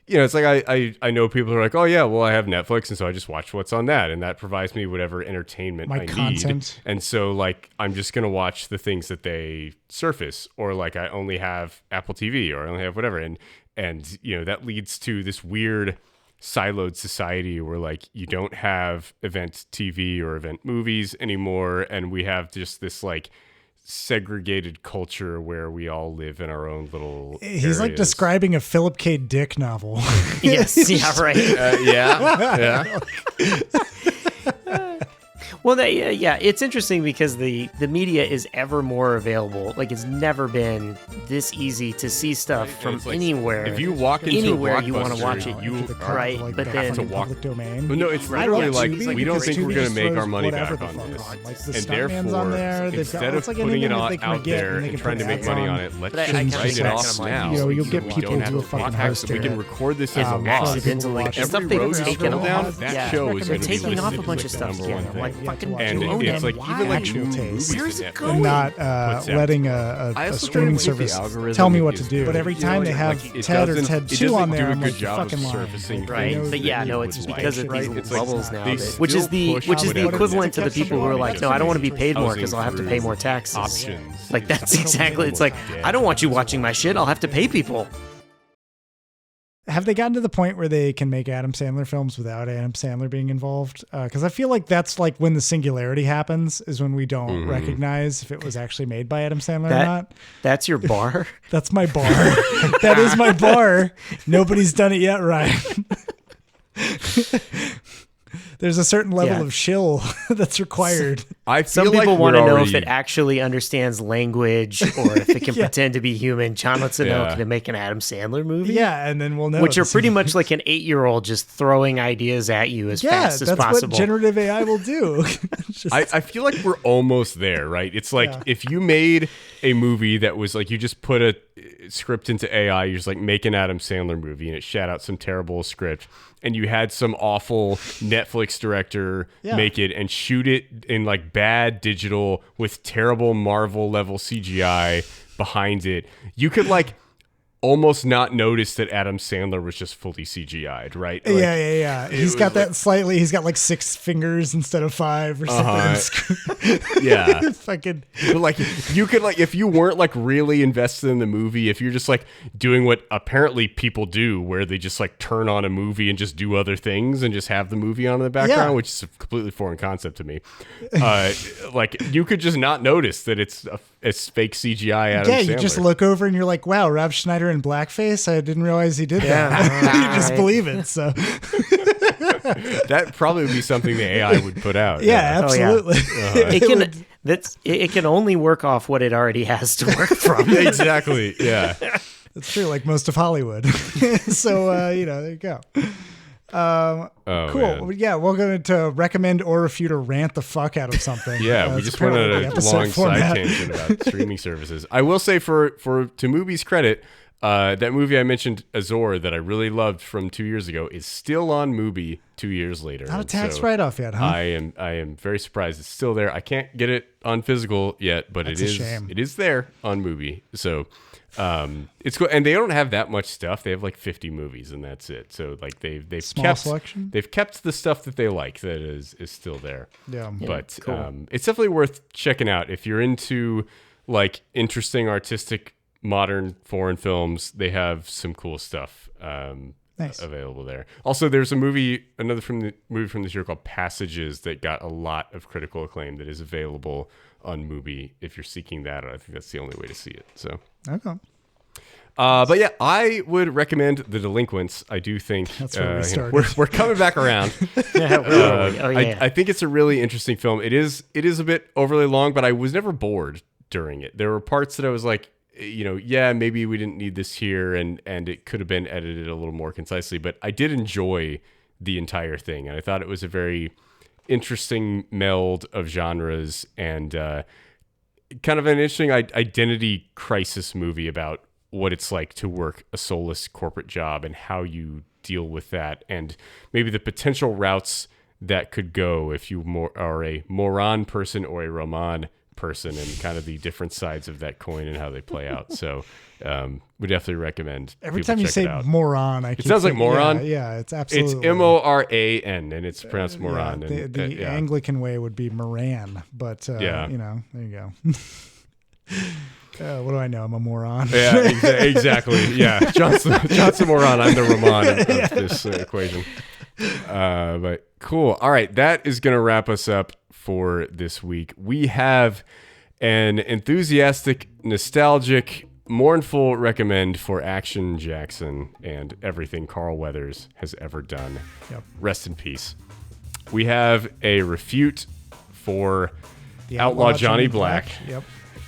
it's like I know people who are like, oh yeah, well I have Netflix and so I just watch what's on that and that provides me whatever entertainment I need. And so like I'm just gonna watch the things that they surface, or like I only have Apple TV or I only have whatever, and that leads to this weird siloed society where like you don't have event TV or event movies anymore, and we have just this like segregated culture where we all live in our own little He's like describing a Philip K. Dick novel. Yes, yeah, right. Yeah. Well, it's interesting because the media is ever more available. Like, it's never been this easy to see stuff from anywhere. If you walk into anywhere a you want to watch it, right? Like, but then to walk domain. But no, it's literally like we don't think we're going to make our money back on this, like the and therefore, on there, instead of putting it out there and trying to make money on it, let's just write it off now. You'll get people to do a fucking host. We can record this as a loss. Every road you scroll down, that show is going to be taking off a bunch of stuff again. Like, fucking it's like even like actual taste, and not letting a streaming service tell me what to do. But every time they have Ted or Ted 2 on there, I'm like, fucking lying. Right, but it's because of these bubbles now, which is the equivalent to the people who are like, no, I don't want to be paid more because I'll have to pay more taxes. Like, that's exactly. It's like, I don't want you watching my shit. I'll have to pay people. Have they gotten to the point where they can make Adam Sandler films without Adam Sandler being involved? Because I feel like that's like when the singularity happens, is when we don't recognize if it was actually made by Adam Sandler or not. That's your bar? That's my bar. That is my bar. Nobody's done it yet, Ryan. There's a certain level of shill that's required. I feel Some people like want to know already... if it actually understands language or if it can pretend to be human. John wants to know, can it make an Adam Sandler movie? Yeah, and then we'll know. Which are pretty much like an 8-year-old just throwing ideas at you as fast as possible. Yeah, that's what generative AI will do. I feel like we're almost there, right? It's like if you made a movie that was like, you just put a script into AI, you just like make an Adam Sandler movie and it shat out some terrible script, and you had some awful Netflix director make it and shoot it in like bad digital with terrible Marvel level CGI behind it, you could like almost not notice that Adam Sandler was just fully CGI'd, right? Like, yeah. He's got that slightly. He's got like 6 fingers instead of 5 or something. Yeah, fucking. But like you could like, if you weren't like really invested in the movie, if you're just like doing what apparently people do, where they just like turn on a movie and just do other things and just have the movie on in the background, which is a completely foreign concept to me. Like you could just not notice that it's fake CGI Adam Sandler. You just look over and you're like, wow, Rob Schneider in blackface. I didn't realize he did that. You just believe it. So that probably would be something the AI would put out. Yeah, absolutely. It can only work off what it already has to work from. Exactly. Yeah. That's true. Like most of Hollywood. So there you go. Cool. Man. Yeah, we're going to recommend or refute or rant the fuck out of something. Yeah, we just went on a long side tangent about streaming services. I will say for to Mubi's credit, that movie I mentioned, Azor, that I really loved from 2 years ago, is still on Mubi 2 years later. Not a tax write-off yet, huh? I am very surprised it's still there. I can't get it on physical yet, but That's it is there on Mubi. So it's cool, and they don't have that much stuff. They have like 50 movies, and that's it. So like they've kept selection. They've kept the stuff that they like that is still there. Yeah, but cool. It's definitely worth checking out if you're into like interesting artistic modern foreign films. They have some cool stuff available there. Also, there's another movie from this year called Passages that got a lot of critical acclaim that is available on Mubi if you're seeking that. I think that's the only way to see it. So okay. But yeah, I would recommend The Delinquents. I do think that's where we started. We're coming back around. I think it's a really interesting film. It is a bit overly long, but I was never bored during it. There were parts that I was like, maybe we didn't need this here, and it could have been edited a little more concisely, but I did enjoy the entire thing, and I thought it was a very interesting meld of genres and kind of an interesting identity crisis movie about what it's like to work a soulless corporate job and how you deal with that, and maybe the potential routes that could go if you are a moron person or a Roman person, and kind of the different sides of that coin and how they play out. So we definitely recommend every people time you check say it out. moron, It sounds like moron. Yeah, it's absolutely. It's Moran, and it's pronounced moron. Yeah, the Anglican way would be Moran, but there you go. What do I know? I'm a moron. Yeah, exactly. Yeah, Johnson moron. I'm the Roman of this equation. But cool. All right, that is going to wrap us up for this week. We have an enthusiastic, nostalgic, mournful recommend for Action Jackson and everything Carl Weathers has ever done. Yep. Rest in peace. We have a refute for the Outlaw Johnny Black. Yep.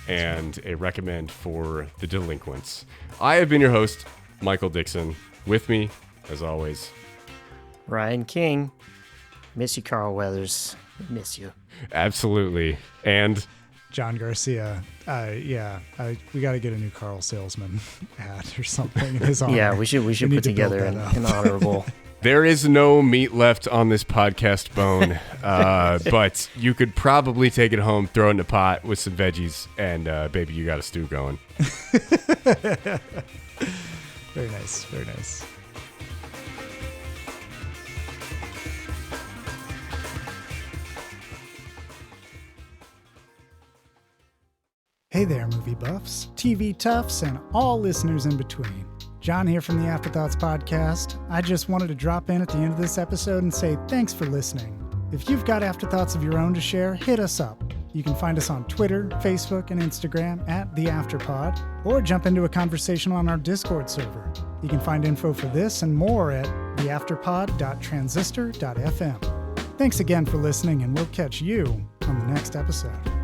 And a recommend for The Delinquents. I have been your host, Michael Dixon. With me, as always, Ryan King. Miss you, Carl Weathers. Miss you. Absolutely. And John Garcia. We got to get a new Carl Salesman hat or something in his honor. Yeah, we should put together an honorable. There is no meat left on this podcast bone, but you could probably take it home, throw it in a pot with some veggies, and baby, you got a stew going. Very nice. Very nice. Hey there, movie buffs, TV toughs, and all listeners in between. John here from the Afterthoughts podcast. I just wanted to drop in at the end of this episode and say thanks for listening. If you've got afterthoughts of your own to share, hit us up. You can find us on Twitter, Facebook, and Instagram at The Afterpod, or jump into a conversation on our Discord server. You can find info for this and more at theafterpod.transistor.fm. Thanks again for listening, and we'll catch you on the next episode.